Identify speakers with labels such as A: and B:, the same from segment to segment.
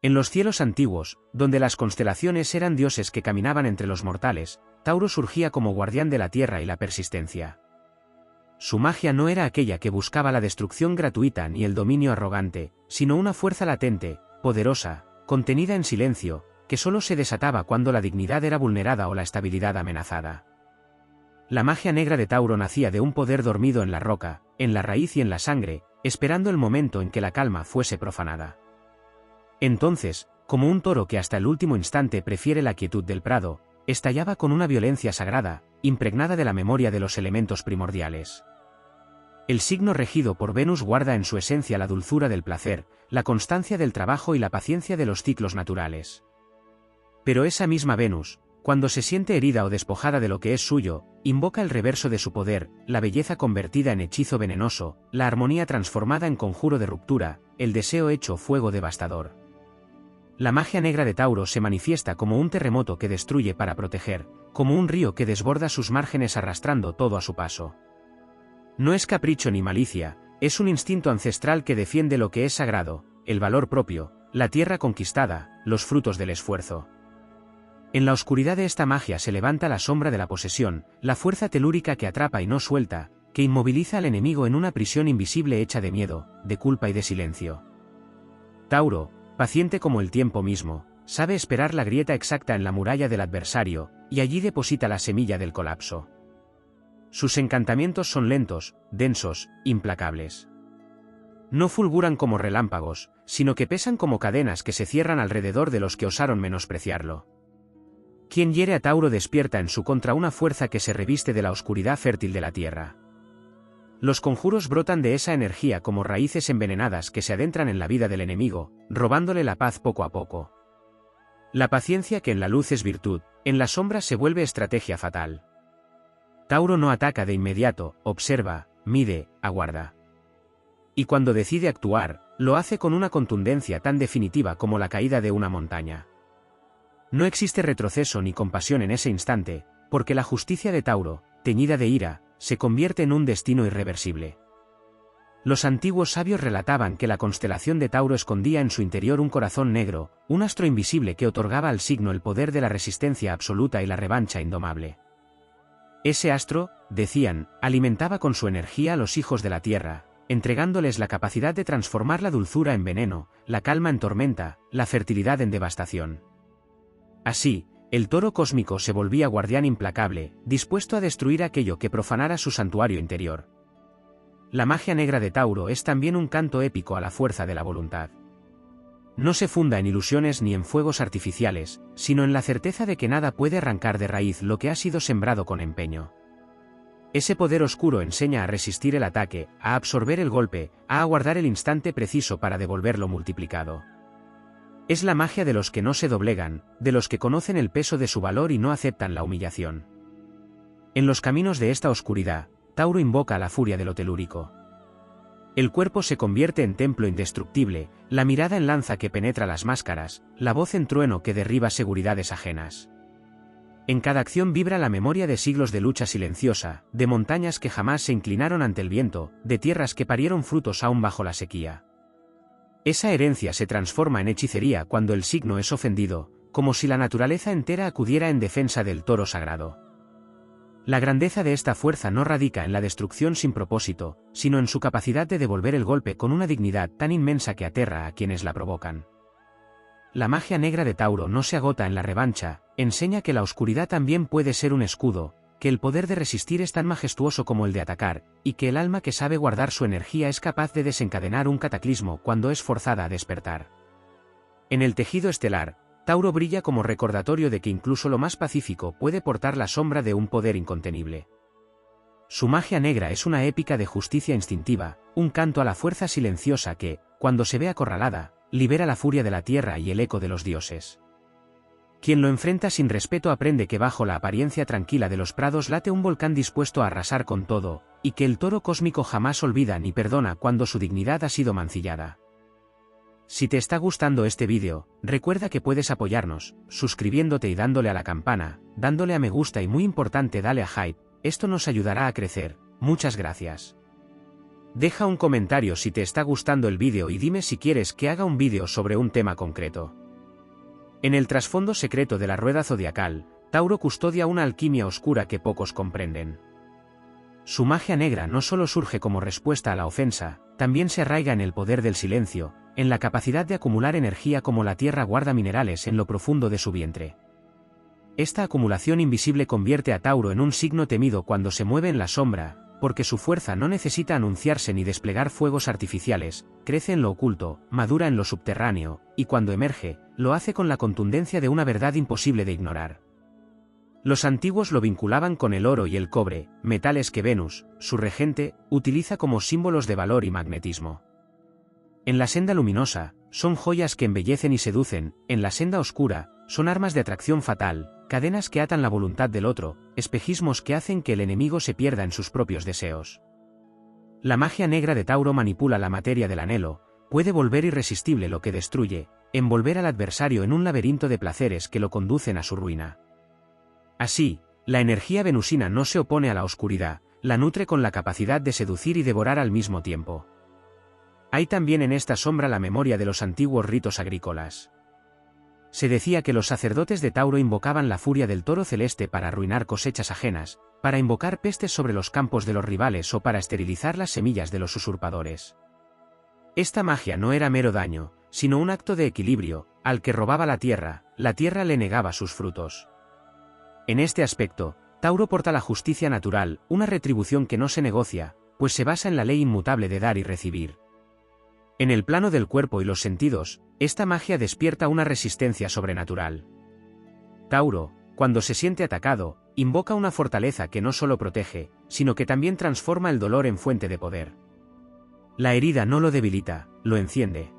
A: En los cielos antiguos, donde las constelaciones eran dioses que caminaban entre los mortales, Tauro surgía como guardián de la tierra y la persistencia. Su magia no era aquella que buscaba la destrucción gratuita ni el dominio arrogante, sino una fuerza latente, poderosa, contenida en silencio, que solo se desataba cuando la dignidad era vulnerada o la estabilidad amenazada. La magia negra de Tauro nacía de un poder dormido en la roca, en la raíz y en la sangre, esperando el momento en que la calma fuese profanada. Entonces, como un toro que hasta el último instante prefiere la quietud del prado, estallaba con una violencia sagrada, impregnada de la memoria de los elementos primordiales. El signo regido por Venus guarda en su esencia la dulzura del placer, la constancia del trabajo y la paciencia de los ciclos naturales. Pero esa misma Venus, cuando se siente herida o despojada de lo que es suyo, invoca el reverso de su poder, la belleza convertida en hechizo venenoso, la armonía transformada en conjuro de ruptura, el deseo hecho fuego devastador. La magia negra de Tauro se manifiesta como un terremoto que destruye para proteger, como un río que desborda sus márgenes arrastrando todo a su paso. No es capricho ni malicia, es un instinto ancestral que defiende lo que es sagrado, el valor propio, la tierra conquistada, los frutos del esfuerzo. En la oscuridad de esta magia se levanta la sombra de la posesión, la fuerza telúrica que atrapa y no suelta, que inmoviliza al enemigo en una prisión invisible hecha de miedo, de culpa y de silencio. Tauro, paciente como el tiempo mismo, sabe esperar la grieta exacta en la muralla del adversario, y allí deposita la semilla del colapso. Sus encantamientos son lentos, densos, implacables. No fulguran como relámpagos, sino que pesan como cadenas que se cierran alrededor de los que osaron menospreciarlo. Quien hiere a Tauro despierta en su contra una fuerza que se reviste de la oscuridad fértil de la tierra. Los conjuros brotan de esa energía como raíces envenenadas que se adentran en la vida del enemigo, robándole la paz poco a poco. La paciencia que en la luz es virtud, en la sombra se vuelve estrategia fatal. Tauro no ataca de inmediato, observa, mide, aguarda. Y cuando decide actuar, lo hace con una contundencia tan definitiva como la caída de una montaña. No existe retroceso ni compasión en ese instante, porque la justicia de Tauro, teñida de ira, se convierte en un destino irreversible. Los antiguos sabios relataban que la constelación de Tauro escondía en su interior un corazón negro, un astro invisible que otorgaba al signo el poder de la resistencia absoluta y la revancha indomable. Ese astro, decían, alimentaba con su energía a los hijos de la tierra, entregándoles la capacidad de transformar la dulzura en veneno, la calma en tormenta, la fertilidad en devastación. Así, el toro cósmico se volvía guardián implacable, dispuesto a destruir aquello que profanara su santuario interior. La magia negra de Tauro es también un canto épico a la fuerza de la voluntad. No se funda en ilusiones ni en fuegos artificiales, sino en la certeza de que nada puede arrancar de raíz lo que ha sido sembrado con empeño. Ese poder oscuro enseña a resistir el ataque, a absorber el golpe, a aguardar el instante preciso para devolverlo multiplicado. Es la magia de los que no se doblegan, de los que conocen el peso de su valor y no aceptan la humillación. En los caminos de esta oscuridad, Tauro invoca a la furia de lo telúrico. El cuerpo se convierte en templo indestructible, la mirada en lanza que penetra las máscaras, la voz en trueno que derriba seguridades ajenas. En cada acción vibra la memoria de siglos de lucha silenciosa, de montañas que jamás se inclinaron ante el viento, de tierras que parieron frutos aún bajo la sequía. Esa herencia se transforma en hechicería cuando el signo es ofendido, como si la naturaleza entera acudiera en defensa del toro sagrado. La grandeza de esta fuerza no radica en la destrucción sin propósito, sino en su capacidad de devolver el golpe con una dignidad tan inmensa que aterra a quienes la provocan. La magia negra de Tauro no se agota en la revancha, enseña que la oscuridad también puede ser un escudo, que el poder de resistir es tan majestuoso como el de atacar, y que el alma que sabe guardar su energía es capaz de desencadenar un cataclismo cuando es forzada a despertar. En el tejido estelar, Tauro brilla como recordatorio de que incluso lo más pacífico puede portar la sombra de un poder incontenible. Su magia negra es una épica de justicia instintiva, un canto a la fuerza silenciosa que, cuando se ve acorralada, libera la furia de la tierra y el eco de los dioses. Quien lo enfrenta sin respeto aprende que bajo la apariencia tranquila de los prados late un volcán dispuesto a arrasar con todo, y que el toro cósmico jamás olvida ni perdona cuando su dignidad ha sido mancillada. Si te está gustando este vídeo, recuerda que puedes apoyarnos, suscribiéndote y dándole a la campana, dándole a me gusta y muy importante dale a hype, esto nos ayudará a crecer, muchas gracias. Deja un comentario si te está gustando el vídeo y dime si quieres que haga un vídeo sobre un tema concreto. En el trasfondo secreto de la rueda zodiacal, Tauro custodia una alquimia oscura que pocos comprenden. Su magia negra no solo surge como respuesta a la ofensa, también se arraiga en el poder del silencio, en la capacidad de acumular energía como la tierra guarda minerales en lo profundo de su vientre. Esta acumulación invisible convierte a Tauro en un signo temido cuando se mueve en la sombra, porque su fuerza no necesita anunciarse ni desplegar fuegos artificiales, crece en lo oculto, madura en lo subterráneo, y cuando emerge, lo hace con la contundencia de una verdad imposible de ignorar. Los antiguos lo vinculaban con el oro y el cobre, metales que Venus, su regente, utiliza como símbolos de valor y magnetismo. En la senda luminosa, son joyas que embellecen y seducen; en la senda oscura, son armas de atracción fatal, cadenas que atan la voluntad del otro, espejismos que hacen que el enemigo se pierda en sus propios deseos. La magia negra de Tauro manipula la materia del anhelo, puede volver irresistible lo que destruye, envolver al adversario en un laberinto de placeres que lo conducen a su ruina. Así, la energía venusina no se opone a la oscuridad, la nutre con la capacidad de seducir y devorar al mismo tiempo. Hay también en esta sombra la memoria de los antiguos ritos agrícolas. Se decía que los sacerdotes de Tauro invocaban la furia del toro celeste para arruinar cosechas ajenas, para invocar pestes sobre los campos de los rivales o para esterilizar las semillas de los usurpadores. Esta magia no era mero daño, sino un acto de equilibrio; al que robaba la tierra le negaba sus frutos. En este aspecto, Tauro porta la justicia natural, una retribución que no se negocia, pues se basa en la ley inmutable de dar y recibir. En el plano del cuerpo y los sentidos, esta magia despierta una resistencia sobrenatural. Tauro, cuando se siente atacado, invoca una fortaleza que no solo protege, sino que también transforma el dolor en fuente de poder. La herida no lo debilita, lo enciende.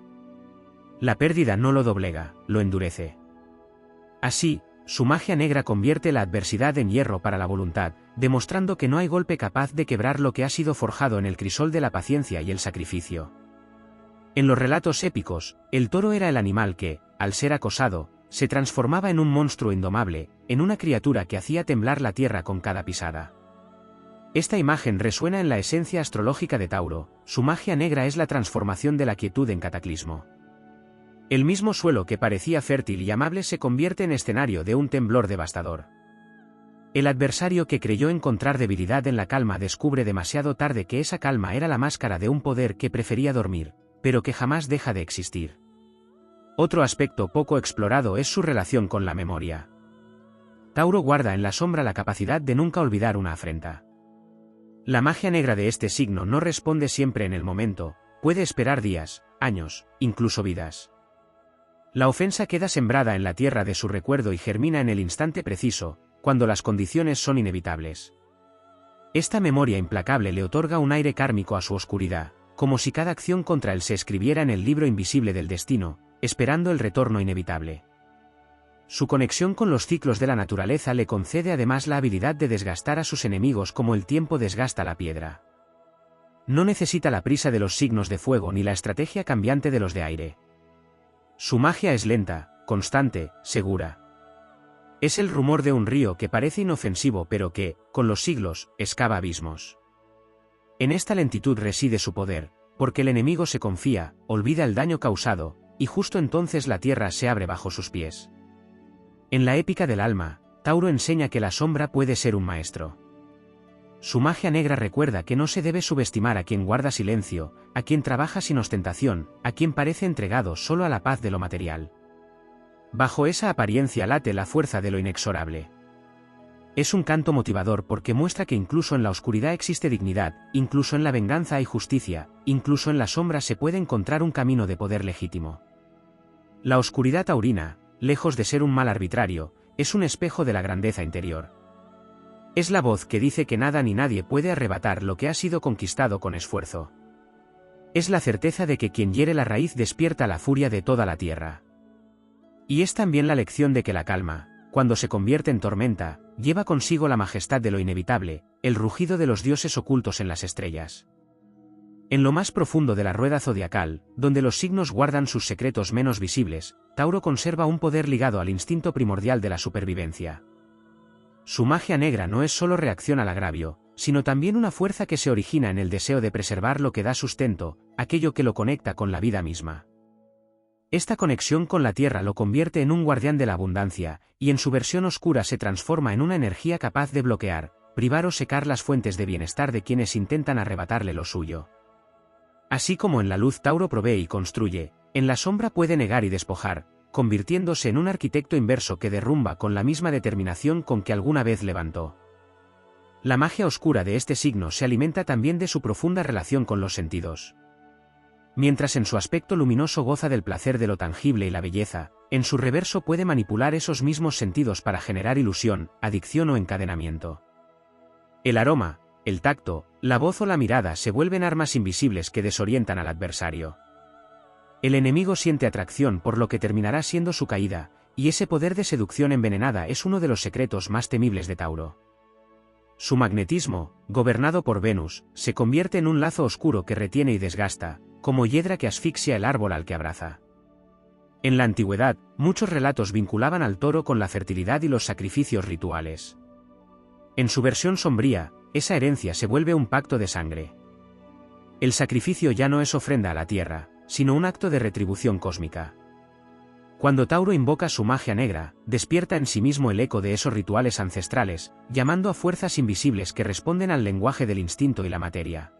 A: La pérdida no lo doblega, lo endurece. Así, su magia negra convierte la adversidad en hierro para la voluntad, demostrando que no hay golpe capaz de quebrar lo que ha sido forjado en el crisol de la paciencia y el sacrificio. En los relatos épicos, el toro era el animal que, al ser acosado, se transformaba en un monstruo indomable, en una criatura que hacía temblar la tierra con cada pisada. Esta imagen resuena en la esencia astrológica de Tauro; su magia negra es la transformación de la quietud en cataclismo. El mismo suelo que parecía fértil y amable se convierte en escenario de un temblor devastador. El adversario que creyó encontrar debilidad en la calma descubre demasiado tarde que esa calma era la máscara de un poder que prefería dormir, pero que jamás deja de existir. Otro aspecto poco explorado es su relación con la memoria. Tauro guarda en la sombra la capacidad de nunca olvidar una afrenta. La magia negra de este signo no responde siempre en el momento, puede esperar días, años, incluso vidas. La ofensa queda sembrada en la tierra de su recuerdo y germina en el instante preciso, cuando las condiciones son inevitables. Esta memoria implacable le otorga un aire kármico a su oscuridad, como si cada acción contra él se escribiera en el libro invisible del destino, esperando el retorno inevitable. Su conexión con los ciclos de la naturaleza le concede además la habilidad de desgastar a sus enemigos como el tiempo desgasta la piedra. No necesita la prisa de los signos de fuego ni la estrategia cambiante de los de aire. Su magia es lenta, constante, segura. Es el rumor de un río que parece inofensivo pero que, con los siglos, excava abismos. En esta lentitud reside su poder, porque el enemigo se confía, olvida el daño causado, y justo entonces la tierra se abre bajo sus pies. En la épica del alma, Tauro enseña que la sombra puede ser un maestro. Su magia negra recuerda que no se debe subestimar a quien guarda silencio, a quien trabaja sin ostentación, a quien parece entregado solo a la paz de lo material. Bajo esa apariencia late la fuerza de lo inexorable. Es un canto motivador porque muestra que incluso en la oscuridad existe dignidad, incluso en la venganza hay justicia, incluso en la sombra se puede encontrar un camino de poder legítimo. La oscuridad taurina, lejos de ser un mal arbitrario, es un espejo de la grandeza interior. Es la voz que dice que nada ni nadie puede arrebatar lo que ha sido conquistado con esfuerzo. Es la certeza de que quien hiere la raíz despierta la furia de toda la tierra. Y es también la lección de que la calma, cuando se convierte en tormenta, lleva consigo la majestad de lo inevitable, el rugido de los dioses ocultos en las estrellas. En lo más profundo de la rueda zodiacal, donde los signos guardan sus secretos menos visibles, Tauro conserva un poder ligado al instinto primordial de la supervivencia. Su magia negra no es solo reacción al agravio, sino también una fuerza que se origina en el deseo de preservar lo que da sustento, aquello que lo conecta con la vida misma. Esta conexión con la tierra lo convierte en un guardián de la abundancia, y en su versión oscura se transforma en una energía capaz de bloquear, privar o secar las fuentes de bienestar de quienes intentan arrebatarle lo suyo. Así como en la luz Tauro provee y construye, en la sombra puede negar y despojar, convirtiéndose en un arquitecto inverso que derrumba con la misma determinación con que alguna vez levantó. La magia oscura de este signo se alimenta también de su profunda relación con los sentidos. Mientras en su aspecto luminoso goza del placer de lo tangible y la belleza, en su reverso puede manipular esos mismos sentidos para generar ilusión, adicción o encadenamiento. El aroma, el tacto, la voz o la mirada se vuelven armas invisibles que desorientan al adversario. El enemigo siente atracción por lo que terminará siendo su caída, y ese poder de seducción envenenada es uno de los secretos más temibles de Tauro. Su magnetismo, gobernado por Venus, se convierte en un lazo oscuro que retiene y desgasta, como hiedra que asfixia el árbol al que abraza. En la antigüedad, muchos relatos vinculaban al toro con la fertilidad y los sacrificios rituales. En su versión sombría, esa herencia se vuelve un pacto de sangre. El sacrificio ya no es ofrenda a la tierra, sino un acto de retribución cósmica. Cuando Tauro invoca su magia negra, despierta en sí mismo el eco de esos rituales ancestrales, llamando a fuerzas invisibles que responden al lenguaje del instinto y la materia.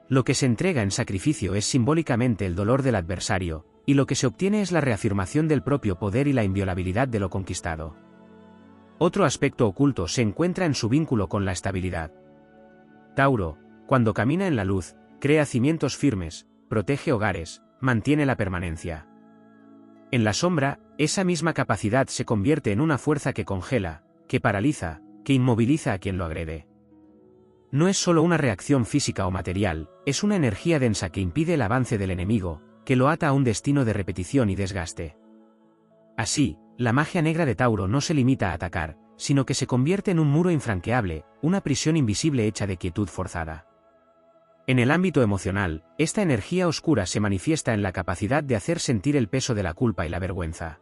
A: Lo que se entrega en sacrificio es simbólicamente el dolor del adversario, y lo que se obtiene es la reafirmación del propio poder y la inviolabilidad de lo conquistado. Otro aspecto oculto se encuentra en su vínculo con la estabilidad. Tauro, cuando camina en la luz, crea cimientos firmes, protege hogares, mantiene la permanencia. En la sombra, esa misma capacidad se convierte en una fuerza que congela, que paraliza, que inmoviliza a quien lo agrede. No es solo una reacción física o material, es una energía densa que impide el avance del enemigo, que lo ata a un destino de repetición y desgaste. Así, la magia negra de Tauro no se limita a atacar, sino que se convierte en un muro infranqueable, una prisión invisible hecha de quietud forzada. En el ámbito emocional, esta energía oscura se manifiesta en la capacidad de hacer sentir el peso de la culpa y la vergüenza.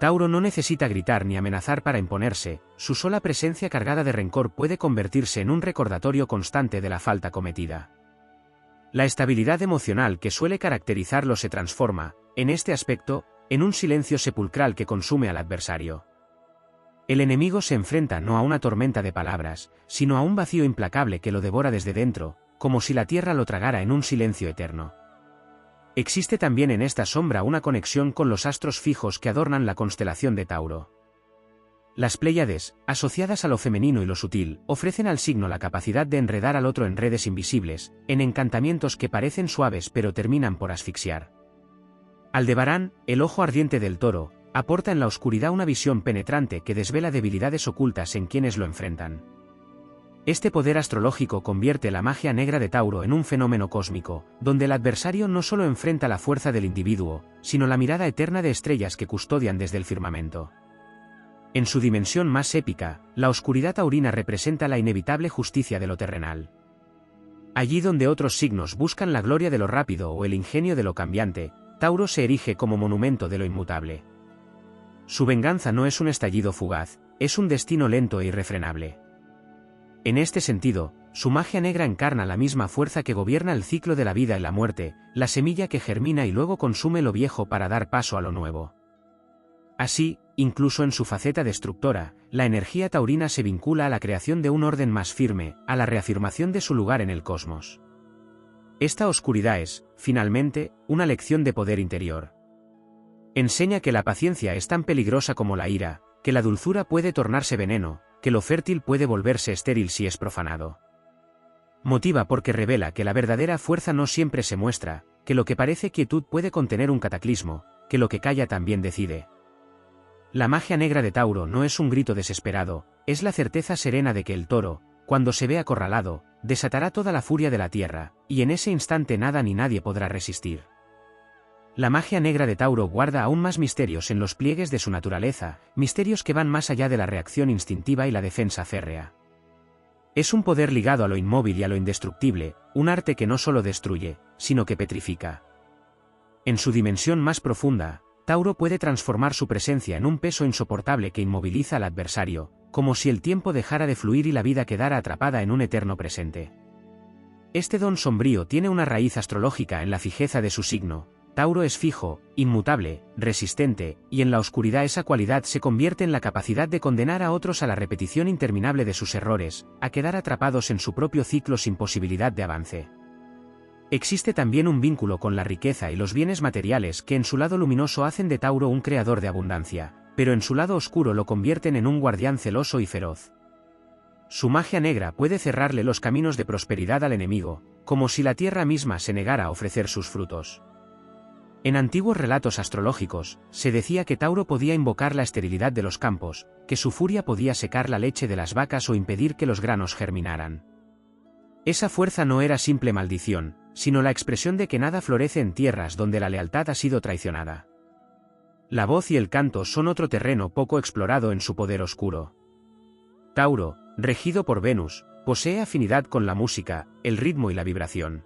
A: Tauro no necesita gritar ni amenazar para imponerse, su sola presencia cargada de rencor puede convertirse en un recordatorio constante de la falta cometida. La estabilidad emocional que suele caracterizarlo se transforma, en este aspecto, en un silencio sepulcral que consume al adversario. El enemigo se enfrenta no a una tormenta de palabras, sino a un vacío implacable que lo devora desde dentro, como si la tierra lo tragara en un silencio eterno. Existe también en esta sombra una conexión con los astros fijos que adornan la constelación de Tauro. Las Pléyades, asociadas a lo femenino y lo sutil, ofrecen al signo la capacidad de enredar al otro en redes invisibles, en encantamientos que parecen suaves pero terminan por asfixiar. Aldebarán, el ojo ardiente del toro, aporta en la oscuridad una visión penetrante que desvela debilidades ocultas en quienes lo enfrentan. Este poder astrológico convierte la magia negra de Tauro en un fenómeno cósmico, donde el adversario no solo enfrenta la fuerza del individuo, sino la mirada eterna de estrellas que custodian desde el firmamento. En su dimensión más épica, la oscuridad taurina representa la inevitable justicia de lo terrenal. Allí donde otros signos buscan la gloria de lo rápido o el ingenio de lo cambiante, Tauro se erige como monumento de lo inmutable. Su venganza no es un estallido fugaz, es un destino lento e irrefrenable. En este sentido, su magia negra encarna la misma fuerza que gobierna el ciclo de la vida y la muerte, la semilla que germina y luego consume lo viejo para dar paso a lo nuevo. Así, incluso en su faceta destructora, la energía taurina se vincula a la creación de un orden más firme, a la reafirmación de su lugar en el cosmos. Esta oscuridad es, finalmente, una lección de poder interior. Enseña que la paciencia es tan peligrosa como la ira, que la dulzura puede tornarse veneno, que lo fértil puede volverse estéril si es profanado. Motiva porque revela que la verdadera fuerza no siempre se muestra, que lo que parece quietud puede contener un cataclismo, que lo que calla también decide. La magia negra de Tauro no es un grito desesperado, es la certeza serena de que el toro, cuando se ve acorralado, desatará toda la furia de la tierra, y en ese instante nada ni nadie podrá resistir. La magia negra de Tauro guarda aún más misterios en los pliegues de su naturaleza, misterios que van más allá de la reacción instintiva y la defensa férrea. Es un poder ligado a lo inmóvil y a lo indestructible, un arte que no solo destruye, sino que petrifica. En su dimensión más profunda, Tauro puede transformar su presencia en un peso insoportable que inmoviliza al adversario, como si el tiempo dejara de fluir y la vida quedara atrapada en un eterno presente. Este don sombrío tiene una raíz astrológica en la fijeza de su signo. Tauro es fijo, inmutable, resistente, y en la oscuridad esa cualidad se convierte en la capacidad de condenar a otros a la repetición interminable de sus errores, a quedar atrapados en su propio ciclo sin posibilidad de avance. Existe también un vínculo con la riqueza y los bienes materiales que en su lado luminoso hacen de Tauro un creador de abundancia, pero en su lado oscuro lo convierten en un guardián celoso y feroz. Su magia negra puede cerrarle los caminos de prosperidad al enemigo, como si la tierra misma se negara a ofrecer sus frutos. En antiguos relatos astrológicos, se decía que Tauro podía invocar la esterilidad de los campos, que su furia podía secar la leche de las vacas o impedir que los granos germinaran. Esa fuerza no era simple maldición, sino la expresión de que nada florece en tierras donde la lealtad ha sido traicionada. La voz y el canto son otro terreno poco explorado en su poder oscuro. Tauro, regido por Venus, posee afinidad con la música, el ritmo y la vibración.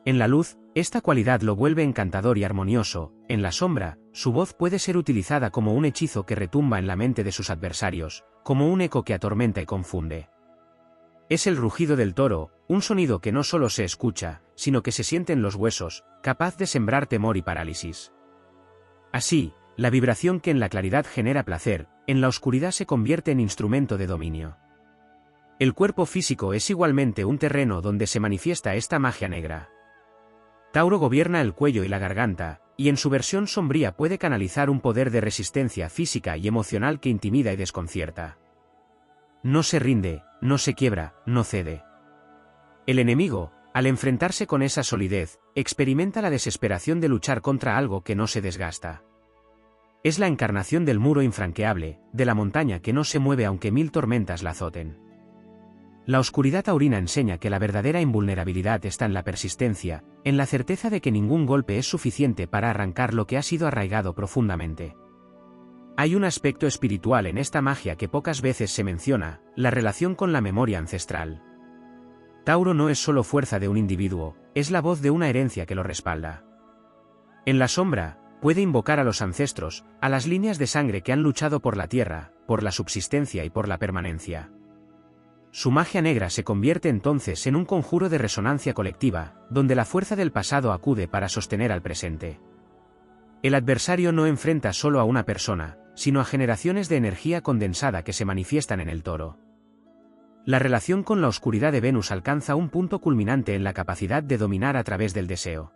A: En la luz, esta cualidad lo vuelve encantador y armonioso. En la sombra, su voz puede ser utilizada como un hechizo que retumba en la mente de sus adversarios, como un eco que atormenta y confunde. Es el rugido del toro, un sonido que no solo se escucha, sino que se siente en los huesos, capaz de sembrar temor y parálisis. Así, la vibración que en la claridad genera placer, en la oscuridad se convierte en instrumento de dominio. El cuerpo físico es igualmente un terreno donde se manifiesta esta magia negra. Tauro gobierna el cuello y la garganta, y en su versión sombría puede canalizar un poder de resistencia física y emocional que intimida y desconcierta. No se rinde, no se quiebra, no cede. El enemigo, al enfrentarse con esa solidez, experimenta la desesperación de luchar contra algo que no se desgasta. Es la encarnación del muro infranqueable, de la montaña que no se mueve aunque 1000 tormentas la azoten. La oscuridad taurina enseña que la verdadera invulnerabilidad está en la persistencia, en la certeza de que ningún golpe es suficiente para arrancar lo que ha sido arraigado profundamente. Hay un aspecto espiritual en esta magia que pocas veces se menciona, la relación con la memoria ancestral. Tauro no es solo fuerza de un individuo, es la voz de una herencia que lo respalda. En la sombra, puede invocar a los ancestros, a las líneas de sangre que han luchado por la tierra, por la subsistencia y por la permanencia. Su magia negra se convierte entonces en un conjuro de resonancia colectiva, donde la fuerza del pasado acude para sostener al presente. El adversario no enfrenta solo a una persona, sino a generaciones de energía condensada que se manifiestan en el toro. La relación con la oscuridad de Venus alcanza un punto culminante en la capacidad de dominar a través del deseo.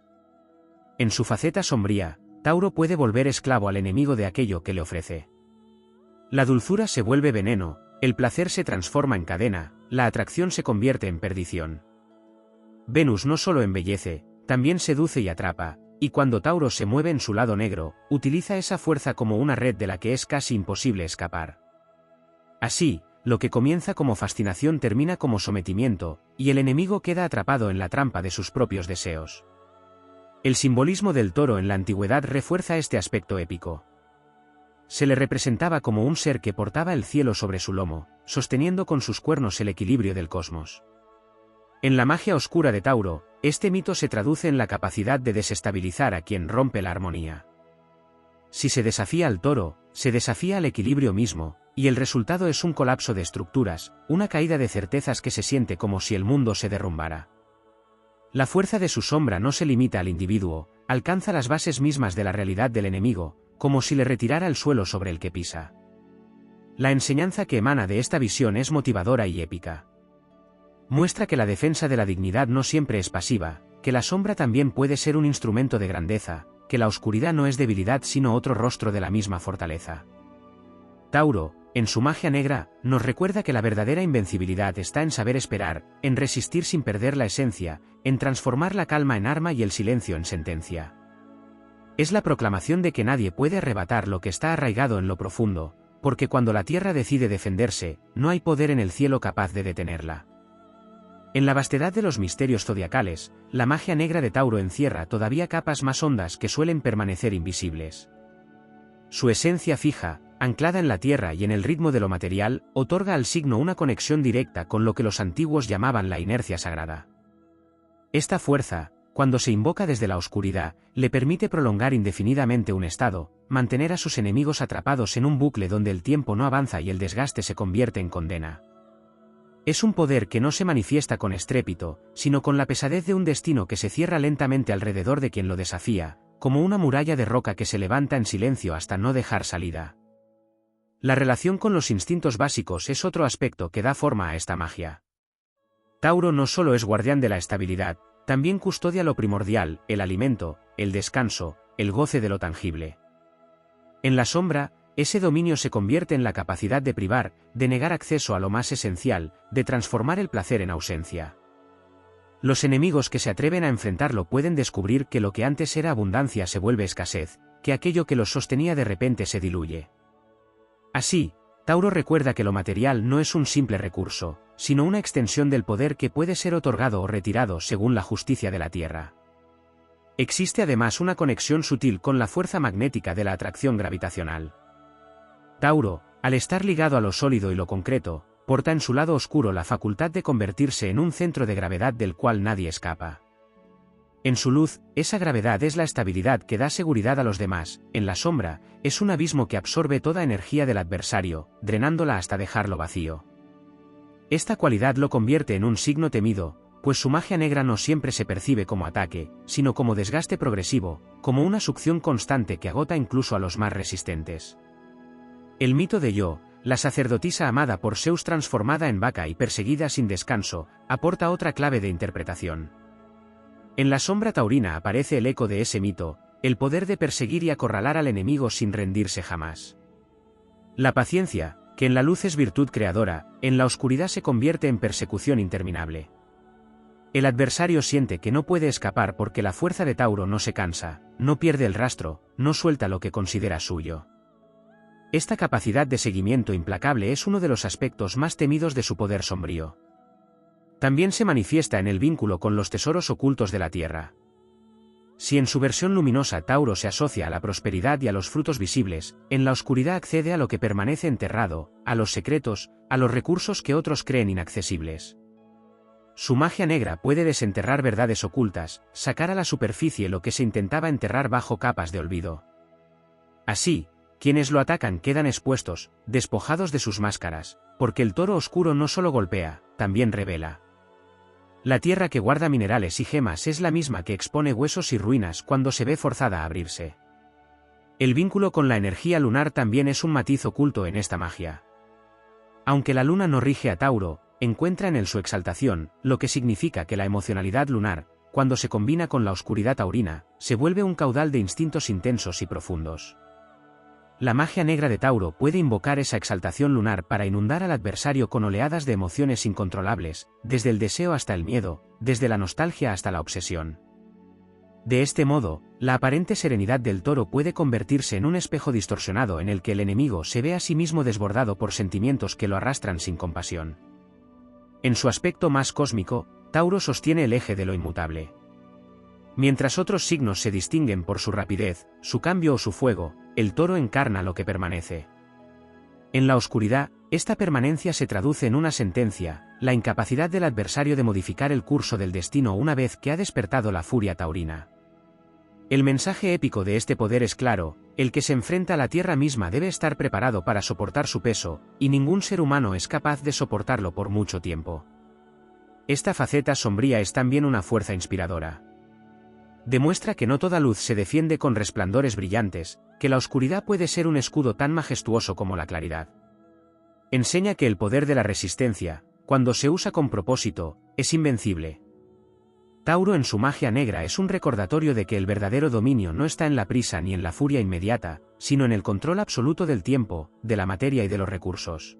A: En su faceta sombría, Tauro puede volver esclavo al enemigo de aquello que le ofrece. La dulzura se vuelve veneno, el placer se transforma en cadena, la atracción se convierte en perdición. Venus no solo embellece, también seduce y atrapa, y cuando Tauro se mueve en su lado negro, utiliza esa fuerza como una red de la que es casi imposible escapar. Así, lo que comienza como fascinación termina como sometimiento, y el enemigo queda atrapado en la trampa de sus propios deseos. El simbolismo del toro en la antigüedad refuerza este aspecto épico. Se le representaba como un ser que portaba el cielo sobre su lomo, sosteniendo con sus cuernos el equilibrio del cosmos. En la magia oscura de Tauro, este mito se traduce en la capacidad de desestabilizar a quien rompe la armonía. Si se desafía al toro, se desafía al equilibrio mismo, y el resultado es un colapso de estructuras, una caída de certezas que se siente como si el mundo se derrumbara. La fuerza de su sombra no se limita al individuo, alcanza las bases mismas de la realidad del enemigo, como si le retirara el suelo sobre el que pisa. La enseñanza que emana de esta visión es motivadora y épica. Muestra que la defensa de la dignidad no siempre es pasiva, que la sombra también puede ser un instrumento de grandeza, que la oscuridad no es debilidad sino otro rostro de la misma fortaleza. Tauro, en su magia negra, nos recuerda que la verdadera invencibilidad está en saber esperar, en resistir sin perder la esencia, en transformar la calma en arma y el silencio en sentencia. Es la proclamación de que nadie puede arrebatar lo que está arraigado en lo profundo, porque cuando la tierra decide defenderse, no hay poder en el cielo capaz de detenerla. En la vastedad de los misterios zodiacales, la magia negra de Tauro encierra todavía capas más hondas que suelen permanecer invisibles. Su esencia fija, anclada en la tierra y en el ritmo de lo material, otorga al signo una conexión directa con lo que los antiguos llamaban la inercia sagrada. Esta fuerza, cuando se invoca desde la oscuridad, le permite prolongar indefinidamente un estado, mantener a sus enemigos atrapados en un bucle donde el tiempo no avanza y el desgaste se convierte en condena. Es un poder que no se manifiesta con estrépito, sino con la pesadez de un destino que se cierra lentamente alrededor de quien lo desafía, como una muralla de roca que se levanta en silencio hasta no dejar salida. La relación con los instintos básicos es otro aspecto que da forma a esta magia. Tauro no solo es guardián de la estabilidad, también custodia lo primordial, el alimento, el descanso, el goce de lo tangible. En la sombra, ese dominio se convierte en la capacidad de privar, de negar acceso a lo más esencial, de transformar el placer en ausencia. Los enemigos que se atreven a enfrentarlo pueden descubrir que lo que antes era abundancia se vuelve escasez, que aquello que los sostenía de repente se diluye. Así, Tauro recuerda que lo material no es un simple recurso, sino una extensión del poder que puede ser otorgado o retirado según la justicia de la Tierra. Existe además una conexión sutil con la fuerza magnética de la atracción gravitacional. Tauro, al estar ligado a lo sólido y lo concreto, porta en su lado oscuro la facultad de convertirse en un centro de gravedad del cual nadie escapa. En su luz, esa gravedad es la estabilidad que da seguridad a los demás; en la sombra, es un abismo que absorbe toda energía del adversario, drenándola hasta dejarlo vacío. Esta cualidad lo convierte en un signo temido, pues su magia negra no siempre se percibe como ataque, sino como desgaste progresivo, como una succión constante que agota incluso a los más resistentes. El mito de Io, la sacerdotisa amada por Zeus transformada en vaca y perseguida sin descanso, aporta otra clave de interpretación. En la sombra taurina aparece el eco de ese mito, el poder de perseguir y acorralar al enemigo sin rendirse jamás. La paciencia, que en la luz es virtud creadora, en la oscuridad se convierte en persecución interminable. El adversario siente que no puede escapar porque la fuerza de Tauro no se cansa, no pierde el rastro, no suelta lo que considera suyo. Esta capacidad de seguimiento implacable es uno de los aspectos más temidos de su poder sombrío. También se manifiesta en el vínculo con los tesoros ocultos de la tierra. Si en su versión luminosa Tauro se asocia a la prosperidad y a los frutos visibles, en la oscuridad accede a lo que permanece enterrado, a los secretos, a los recursos que otros creen inaccesibles. Su magia negra puede desenterrar verdades ocultas, sacar a la superficie lo que se intentaba enterrar bajo capas de olvido. Así, quienes lo atacan quedan expuestos, despojados de sus máscaras, porque el toro oscuro no solo golpea, también revela. La tierra que guarda minerales y gemas es la misma que expone huesos y ruinas cuando se ve forzada a abrirse. El vínculo con la energía lunar también es un matiz oculto en esta magia. Aunque la luna no rige a Tauro, encuentra en él su exaltación, lo que significa que la emocionalidad lunar, cuando se combina con la oscuridad taurina, se vuelve un caudal de instintos intensos y profundos. La magia negra de Tauro puede invocar esa exaltación lunar para inundar al adversario con oleadas de emociones incontrolables, desde el deseo hasta el miedo, desde la nostalgia hasta la obsesión. De este modo, la aparente serenidad del toro puede convertirse en un espejo distorsionado en el que el enemigo se ve a sí mismo desbordado por sentimientos que lo arrastran sin compasión. En su aspecto más cósmico, Tauro sostiene el eje de lo inmutable. Mientras otros signos se distinguen por su rapidez, su cambio o su fuego, el toro encarna lo que permanece. En la oscuridad, esta permanencia se traduce en una sentencia, la incapacidad del adversario de modificar el curso del destino una vez que ha despertado la furia taurina. El mensaje épico de este poder es claro: el que se enfrenta a la tierra misma debe estar preparado para soportar su peso, y ningún ser humano es capaz de soportarlo por mucho tiempo. Esta faceta sombría es también una fuerza inspiradora. Demuestra que no toda luz se defiende con resplandores brillantes, que la oscuridad puede ser un escudo tan majestuoso como la claridad. Enseña que el poder de la resistencia, cuando se usa con propósito, es invencible. Tauro en su magia negra es un recordatorio de que el verdadero dominio no está en la prisa ni en la furia inmediata, sino en el control absoluto del tiempo, de la materia y de los recursos.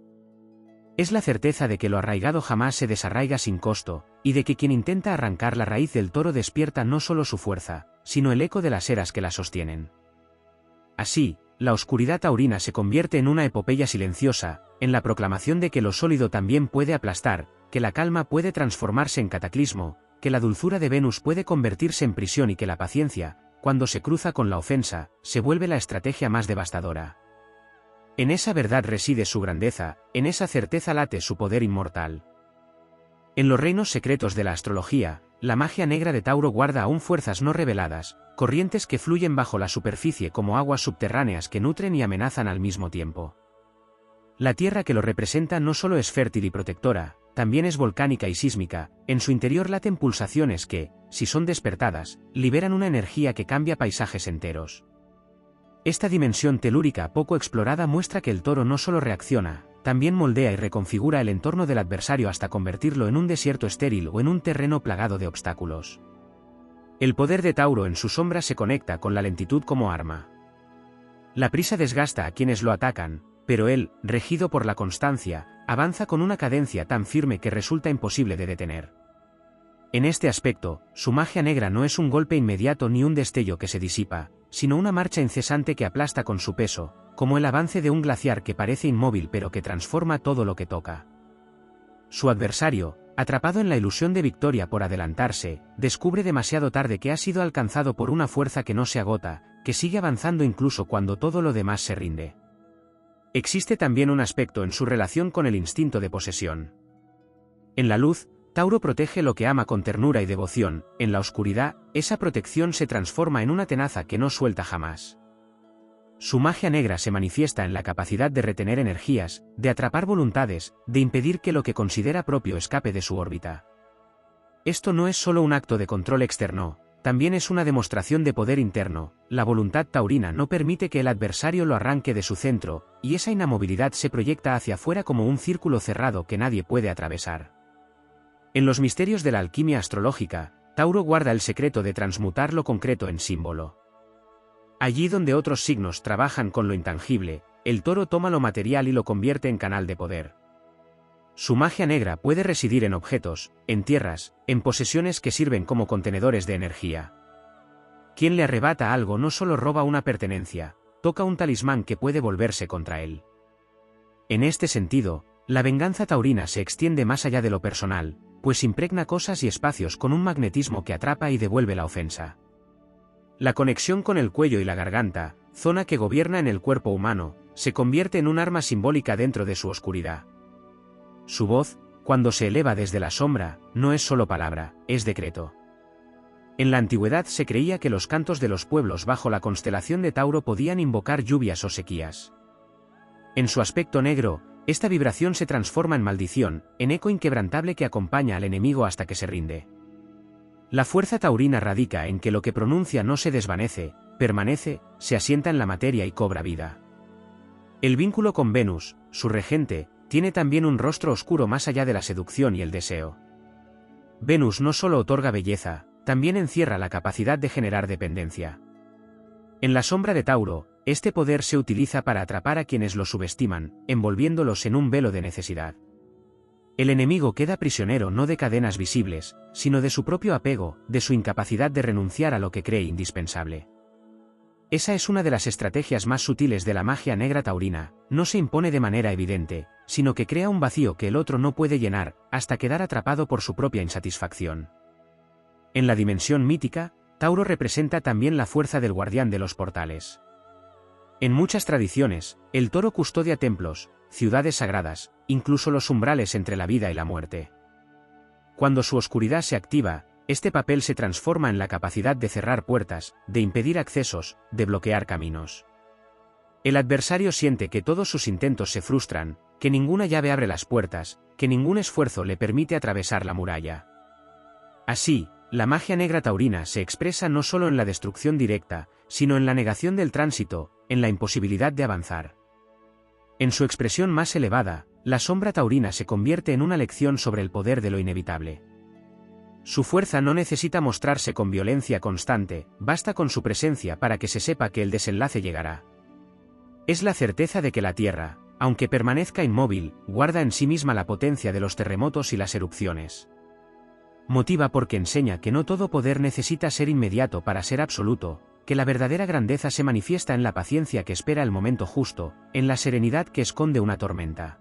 A: Es la certeza de que lo arraigado jamás se desarraiga sin costo, y de que quien intenta arrancar la raíz del toro despierta no solo su fuerza, sino el eco de las eras que la sostienen. Así, la oscuridad taurina se convierte en una epopeya silenciosa, en la proclamación de que lo sólido también puede aplastar, que la calma puede transformarse en cataclismo, que la dulzura de Venus puede convertirse en prisión y que la paciencia, cuando se cruza con la ofensa, se vuelve la estrategia más devastadora. En esa verdad reside su grandeza, en esa certeza late su poder inmortal. En los reinos secretos de la astrología, la magia negra de Tauro guarda aún fuerzas no reveladas, corrientes que fluyen bajo la superficie como aguas subterráneas que nutren y amenazan al mismo tiempo. La tierra que lo representa no solo es fértil y protectora, también es volcánica y sísmica, en su interior laten pulsaciones que, si son despertadas, liberan una energía que cambia paisajes enteros. Esta dimensión telúrica poco explorada muestra que el toro no solo reacciona, también moldea y reconfigura el entorno del adversario hasta convertirlo en un desierto estéril o en un terreno plagado de obstáculos. El poder de Tauro en su sombra se conecta con la lentitud como arma. La prisa desgasta a quienes lo atacan, pero él, regido por la constancia, avanza con una cadencia tan firme que resulta imposible de detener. En este aspecto, su magia negra no es un golpe inmediato ni un destello que se disipa, sino una marcha incesante que aplasta con su peso, como el avance de un glaciar que parece inmóvil pero que transforma todo lo que toca. Su adversario, atrapado en la ilusión de victoria por adelantarse, descubre demasiado tarde que ha sido alcanzado por una fuerza que no se agota, que sigue avanzando incluso cuando todo lo demás se rinde. Existe también un aspecto en su relación con el instinto de posesión. En la luz, Tauro protege lo que ama con ternura y devoción, en la oscuridad, esa protección se transforma en una tenaza que no suelta jamás. Su magia negra se manifiesta en la capacidad de retener energías, de atrapar voluntades, de impedir que lo que considera propio escape de su órbita. Esto no es solo un acto de control externo, también es una demostración de poder interno. La voluntad taurina no permite que el adversario lo arranque de su centro, y esa inamovilidad se proyecta hacia afuera como un círculo cerrado que nadie puede atravesar. En los misterios de la alquimia astrológica, Tauro guarda el secreto de transmutar lo concreto en símbolo. Allí donde otros signos trabajan con lo intangible, el toro toma lo material y lo convierte en canal de poder. Su magia negra puede residir en objetos, en tierras, en posesiones que sirven como contenedores de energía. Quien le arrebata algo no solo roba una pertenencia, toca un talismán que puede volverse contra él. En este sentido, la venganza taurina se extiende más allá de lo personal, pues impregna cosas y espacios con un magnetismo que atrapa y devuelve la ofensa. La conexión con el cuello y la garganta, zona que gobierna en el cuerpo humano, se convierte en un arma simbólica dentro de su oscuridad. Su voz, cuando se eleva desde la sombra, no es solo palabra, es decreto. En la antigüedad se creía que los cantos de los pueblos bajo la constelación de Tauro podían invocar lluvias o sequías. En su aspecto negro, esta vibración se transforma en maldición, en eco inquebrantable que acompaña al enemigo hasta que se rinde. La fuerza taurina radica en que lo que pronuncia no se desvanece, permanece, se asienta en la materia y cobra vida. El vínculo con Venus, su regente, tiene también un rostro oscuro más allá de la seducción y el deseo. Venus no solo otorga belleza, también encierra la capacidad de generar dependencia. En la sombra de Tauro, este poder se utiliza para atrapar a quienes lo subestiman, envolviéndolos en un velo de necesidad. El enemigo queda prisionero no de cadenas visibles, sino de su propio apego, de su incapacidad de renunciar a lo que cree indispensable. Esa es una de las estrategias más sutiles de la magia negra taurina, no se impone de manera evidente, sino que crea un vacío que el otro no puede llenar, hasta quedar atrapado por su propia insatisfacción. En la dimensión mítica, Tauro representa también la fuerza del guardián de los portales. En muchas tradiciones, el toro custodia templos, ciudades sagradas, incluso los umbrales entre la vida y la muerte. Cuando su oscuridad se activa, este papel se transforma en la capacidad de cerrar puertas, de impedir accesos, de bloquear caminos. El adversario siente que todos sus intentos se frustran, que ninguna llave abre las puertas, que ningún esfuerzo le permite atravesar la muralla. Así, la magia negra taurina se expresa no solo en la destrucción directa, sino en la negación del tránsito, en la imposibilidad de avanzar. En su expresión más elevada, la sombra taurina se convierte en una lección sobre el poder de lo inevitable. Su fuerza no necesita mostrarse con violencia constante, basta con su presencia para que se sepa que el desenlace llegará. Es la certeza de que la Tierra, aunque permanezca inmóvil, guarda en sí misma la potencia de los terremotos y las erupciones. Motiva porque enseña que no todo poder necesita ser inmediato para ser absoluto, que la verdadera grandeza se manifiesta en la paciencia que espera el momento justo, en la serenidad que esconde una tormenta.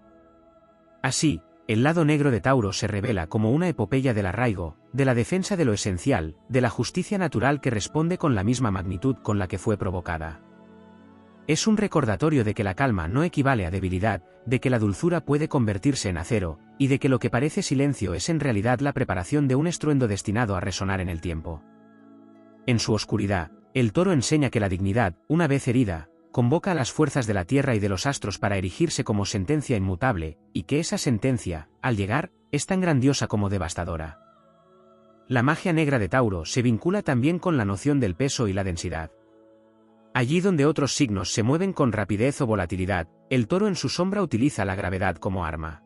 A: Así, el lado negro de Tauro se revela como una epopeya del arraigo, de la defensa de lo esencial, de la justicia natural que responde con la misma magnitud con la que fue provocada. Es un recordatorio de que la calma no equivale a debilidad, de que la dulzura puede convertirse en acero, y de que lo que parece silencio es en realidad la preparación de un estruendo destinado a resonar en el tiempo. En su oscuridad, el toro enseña que la dignidad, una vez herida, convoca a las fuerzas de la tierra y de los astros para erigirse como sentencia inmutable, y que esa sentencia, al llegar, es tan grandiosa como devastadora. La magia negra de Tauro se vincula también con la noción del peso y la densidad. Allí donde otros signos se mueven con rapidez o volatilidad, el toro en su sombra utiliza la gravedad como arma.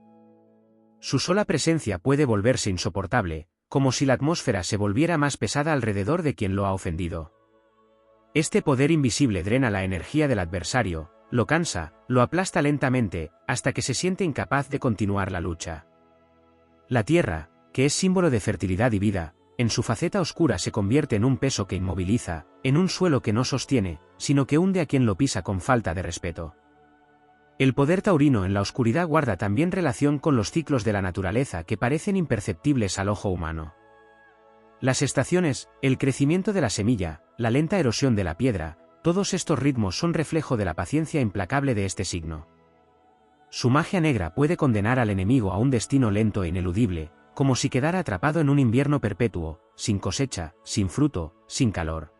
A: Su sola presencia puede volverse insoportable, como si la atmósfera se volviera más pesada alrededor de quien lo ha ofendido. Este poder invisible drena la energía del adversario, lo cansa, lo aplasta lentamente, hasta que se siente incapaz de continuar la lucha. La tierra, que es símbolo de fertilidad y vida, en su faceta oscura se convierte en un peso que inmoviliza, en un suelo que no sostiene, sino que hunde a quien lo pisa con falta de respeto. El poder taurino en la oscuridad guarda también relación con los ciclos de la naturaleza que parecen imperceptibles al ojo humano. Las estaciones, el crecimiento de la semilla, la lenta erosión de la piedra, todos estos ritmos son reflejo de la paciencia implacable de este signo. Su magia negra puede condenar al enemigo a un destino lento e ineludible, como si quedara atrapado en un invierno perpetuo, sin cosecha, sin fruto, sin calor.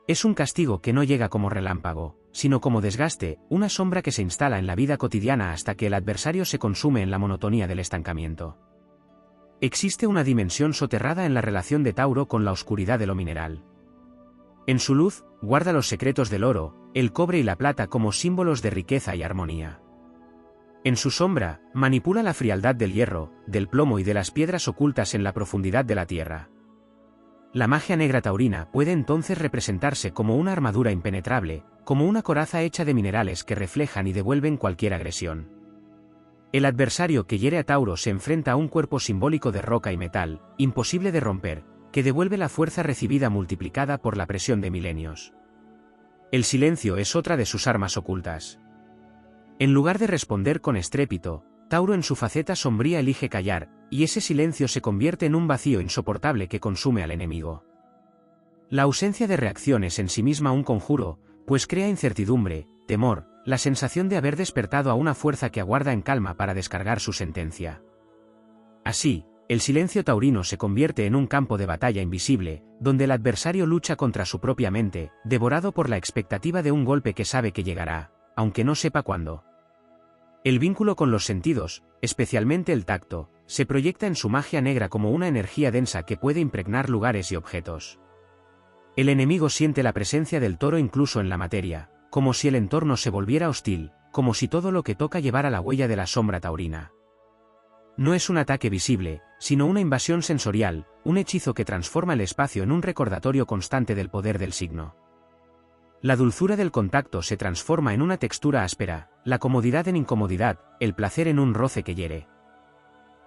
A: Es un castigo que no llega como relámpago, sino como desgaste, una sombra que se instala en la vida cotidiana hasta que el adversario se consume en la monotonía del estancamiento. Existe una dimensión soterrada en la relación de Tauro con la oscuridad de lo mineral. En su luz, guarda los secretos del oro, el cobre y la plata como símbolos de riqueza y armonía. En su sombra, manipula la frialdad del hierro, del plomo y de las piedras ocultas en la profundidad de la tierra. La magia negra taurina puede entonces representarse como una armadura impenetrable, como una coraza hecha de minerales que reflejan y devuelven cualquier agresión. El adversario que hiere a Tauro se enfrenta a un cuerpo simbólico de roca y metal, imposible de romper, que devuelve la fuerza recibida multiplicada por la presión de milenios. El silencio es otra de sus armas ocultas. En lugar de responder con estrépito, Tauro en su faceta sombría elige callar, y ese silencio se convierte en un vacío insoportable que consume al enemigo. La ausencia de reacción es en sí misma un conjuro, pues crea incertidumbre, temor, la sensación de haber despertado a una fuerza que aguarda en calma para descargar su sentencia. Así, el silencio taurino se convierte en un campo de batalla invisible, donde el adversario lucha contra su propia mente, devorado por la expectativa de un golpe que sabe que llegará, aunque no sepa cuándo. El vínculo con los sentidos, especialmente el tacto, se proyecta en su magia negra como una energía densa que puede impregnar lugares y objetos. El enemigo siente la presencia del toro incluso en la materia, como si el entorno se volviera hostil, como si todo lo que toca llevara la huella de la sombra taurina. No es un ataque visible, sino una invasión sensorial, un hechizo que transforma el espacio en un recordatorio constante del poder del signo. La dulzura del contacto se transforma en una textura áspera, la comodidad en incomodidad, el placer en un roce que hiere.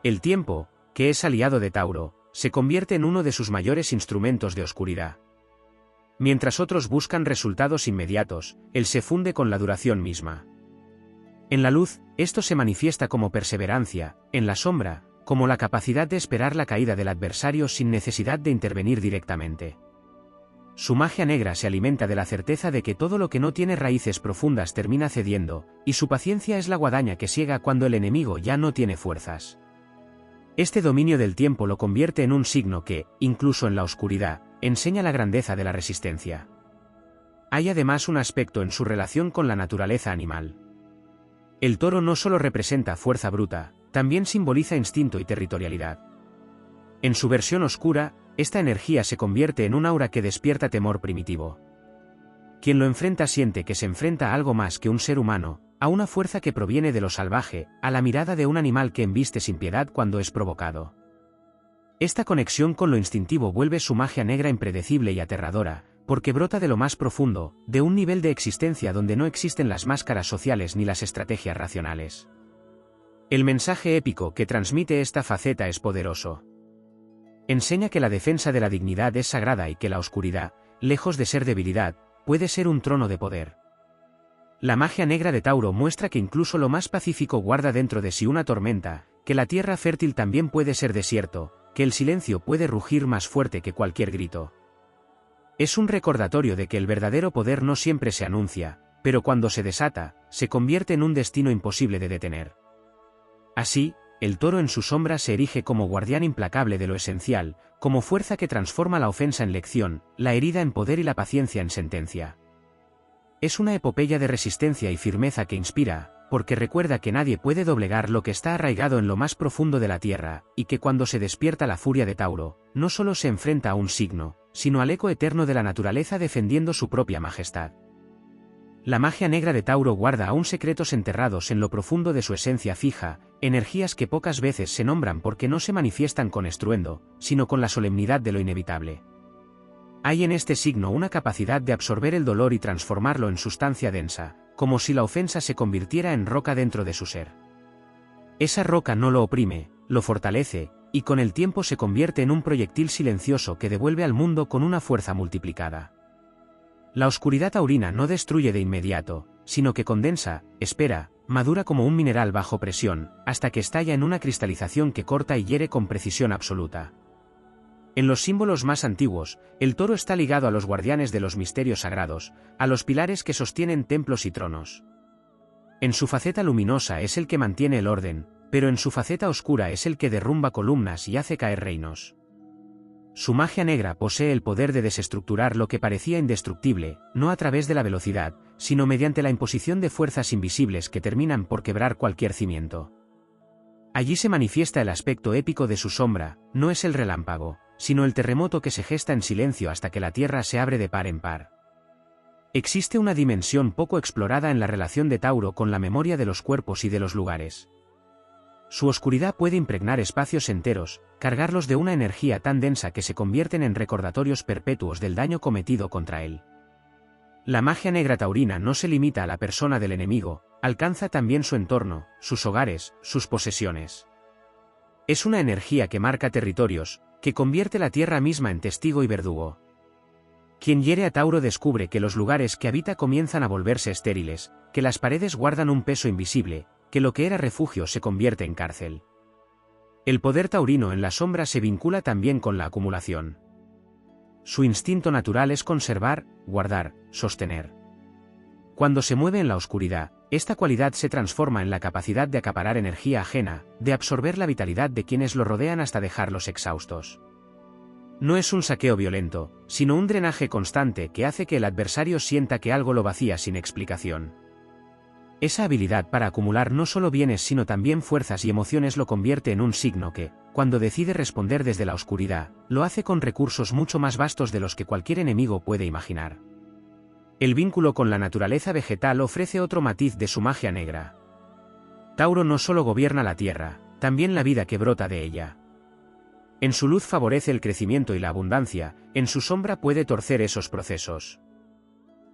A: El tiempo, que es aliado de Tauro, se convierte en uno de sus mayores instrumentos de oscuridad. Mientras otros buscan resultados inmediatos, él se funde con la duración misma. En la luz, esto se manifiesta como perseverancia, en la sombra, como la capacidad de esperar la caída del adversario sin necesidad de intervenir directamente. Su magia negra se alimenta de la certeza de que todo lo que no tiene raíces profundas termina cediendo, y su paciencia es la guadaña que siega cuando el enemigo ya no tiene fuerzas. Este dominio del tiempo lo convierte en un signo que, incluso en la oscuridad, enseña la grandeza de la resistencia. Hay además un aspecto en su relación con la naturaleza animal. El toro no solo representa fuerza bruta, también simboliza instinto y territorialidad. En su versión oscura, esta energía se convierte en un aura que despierta temor primitivo. Quien lo enfrenta siente que se enfrenta a algo más que un ser humano, a una fuerza que proviene de lo salvaje, a la mirada de un animal que embiste sin piedad cuando es provocado. Esta conexión con lo instintivo vuelve su magia negra impredecible y aterradora, porque brota de lo más profundo, de un nivel de existencia donde no existen las máscaras sociales ni las estrategias racionales. El mensaje épico que transmite esta faceta es poderoso. Enseña que la defensa de la dignidad es sagrada y que la oscuridad, lejos de ser debilidad, puede ser un trono de poder. La magia negra de Tauro muestra que incluso lo más pacífico guarda dentro de sí una tormenta, que la tierra fértil también puede ser desierto, que el silencio puede rugir más fuerte que cualquier grito. Es un recordatorio de que el verdadero poder no siempre se anuncia, pero cuando se desata, se convierte en un destino imposible de detener. Así, el toro en su sombra se erige como guardián implacable de lo esencial, como fuerza que transforma la ofensa en lección, la herida en poder y la paciencia en sentencia. Es una epopeya de resistencia y firmeza que inspira, porque recuerda que nadie puede doblegar lo que está arraigado en lo más profundo de la tierra, y que cuando se despierta la furia de Tauro, no solo se enfrenta a un signo, sino al eco eterno de la naturaleza defendiendo su propia majestad. La magia negra de Tauro guarda aún secretos enterrados en lo profundo de su esencia fija, energías que pocas veces se nombran porque no se manifiestan con estruendo, sino con la solemnidad de lo inevitable. Hay en este signo una capacidad de absorber el dolor y transformarlo en sustancia densa, como si la ofensa se convirtiera en roca dentro de su ser. Esa roca no lo oprime, lo fortalece, y con el tiempo se convierte en un proyectil silencioso que devuelve al mundo con una fuerza multiplicada. La oscuridad taurina no destruye de inmediato, sino que condensa, espera, madura como un mineral bajo presión, hasta que estalla en una cristalización que corta y hiere con precisión absoluta. En los símbolos más antiguos, el toro está ligado a los guardianes de los misterios sagrados, a los pilares que sostienen templos y tronos. En su faceta luminosa es el que mantiene el orden, pero en su faceta oscura es el que derrumba columnas y hace caer reinos. Su magia negra posee el poder de desestructurar lo que parecía indestructible, no a través de la velocidad, sino mediante la imposición de fuerzas invisibles que terminan por quebrar cualquier cimiento. Allí se manifiesta el aspecto épico de su sombra, no es el relámpago, sino el terremoto que se gesta en silencio hasta que la tierra se abre de par en par. Existe una dimensión poco explorada en la relación de Tauro con la memoria de los cuerpos y de los lugares. Su oscuridad puede impregnar espacios enteros, cargarlos de una energía tan densa que se convierten en recordatorios perpetuos del daño cometido contra él. La magia negra taurina no se limita a la persona del enemigo, alcanza también su entorno, sus hogares, sus posesiones. Es una energía que marca territorios, que convierte la tierra misma en testigo y verdugo. Quien hiere a Tauro descubre que los lugares que habita comienzan a volverse estériles, que las paredes guardan un peso invisible, que lo que era refugio se convierte en cárcel. El poder taurino en la sombra se vincula también con la acumulación. Su instinto natural es conservar, guardar, sostener. Cuando se mueve en la oscuridad, esta cualidad se transforma en la capacidad de acaparar energía ajena, de absorber la vitalidad de quienes lo rodean hasta dejarlos exhaustos. No es un saqueo violento, sino un drenaje constante que hace que el adversario sienta que algo lo vacía sin explicación. Esa habilidad para acumular no solo bienes sino también fuerzas y emociones lo convierte en un signo que, cuando decide responder desde la oscuridad, lo hace con recursos mucho más vastos de los que cualquier enemigo puede imaginar. El vínculo con la naturaleza vegetal ofrece otro matiz de su magia negra. Tauro no solo gobierna la tierra, también la vida que brota de ella. En su luz favorece el crecimiento y la abundancia, en su sombra puede torcer esos procesos.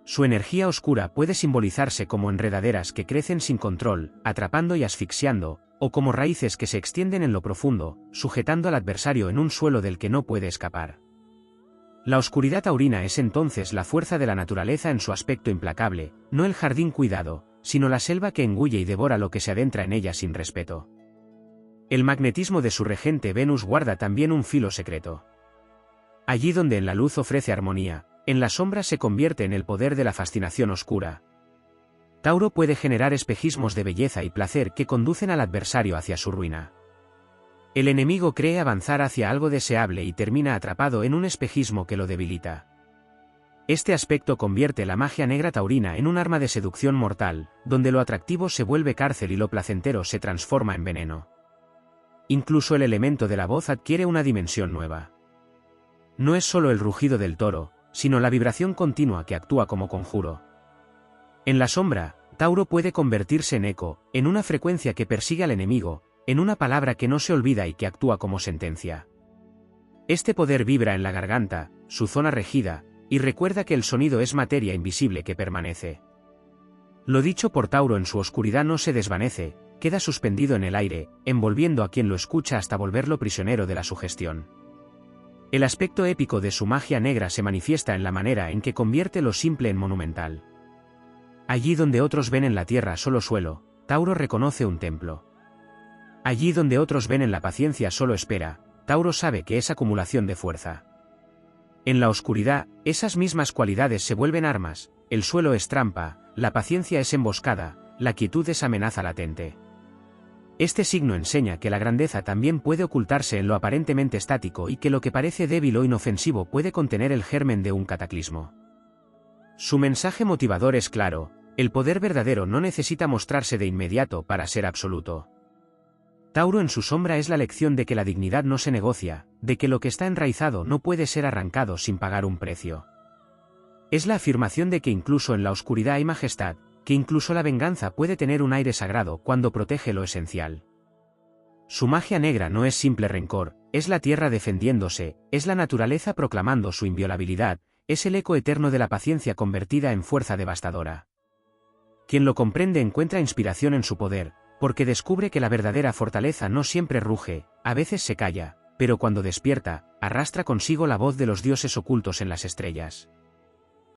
A: Su energía oscura puede simbolizarse como enredaderas que crecen sin control, atrapando y asfixiando, o como raíces que se extienden en lo profundo, sujetando al adversario en un suelo del que no puede escapar. La oscuridad taurina es entonces la fuerza de la naturaleza en su aspecto implacable, no el jardín cuidado, sino la selva que engulle y devora lo que se adentra en ella sin respeto. El magnetismo de su regente Venus guarda también un filo secreto. Allí donde en la luz ofrece armonía, en la sombra se convierte en el poder de la fascinación oscura. Tauro puede generar espejismos de belleza y placer que conducen al adversario hacia su ruina. El enemigo cree avanzar hacia algo deseable y termina atrapado en un espejismo que lo debilita. Este aspecto convierte la magia negra taurina en un arma de seducción mortal, donde lo atractivo se vuelve cárcel y lo placentero se transforma en veneno. Incluso el elemento de la voz adquiere una dimensión nueva. No es solo el rugido del toro, sino la vibración continua que actúa como conjuro. En la sombra, Tauro puede convertirse en eco, en una frecuencia que persigue al enemigo, en una palabra que no se olvida y que actúa como sentencia. Este poder vibra en la garganta, su zona regida, y recuerda que el sonido es materia invisible que permanece. Lo dicho por Tauro en su oscuridad no se desvanece, queda suspendido en el aire, envolviendo a quien lo escucha hasta volverlo prisionero de la sugestión. El aspecto épico de su magia negra se manifiesta en la manera en que convierte lo simple en monumental. Allí donde otros ven en la tierra solo suelo, Tauro reconoce un templo. Allí donde otros ven en la paciencia solo espera, Tauro sabe que es acumulación de fuerza. En la oscuridad, esas mismas cualidades se vuelven armas, el suelo es trampa, la paciencia es emboscada, la quietud es amenaza latente. Este signo enseña que la grandeza también puede ocultarse en lo aparentemente estático y que lo que parece débil o inofensivo puede contener el germen de un cataclismo. Su mensaje motivador es claro: el poder verdadero no necesita mostrarse de inmediato para ser absoluto. Tauro en su sombra es la lección de que la dignidad no se negocia, de que lo que está enraizado no puede ser arrancado sin pagar un precio. Es la afirmación de que incluso en la oscuridad hay majestad, que incluso la venganza puede tener un aire sagrado cuando protege lo esencial. Su magia negra no es simple rencor, es la tierra defendiéndose, es la naturaleza proclamando su inviolabilidad, es el eco eterno de la paciencia convertida en fuerza devastadora. Quien lo comprende encuentra inspiración en su poder, porque descubre que la verdadera fortaleza no siempre ruge, a veces se calla, pero cuando despierta, arrastra consigo la voz de los dioses ocultos en las estrellas.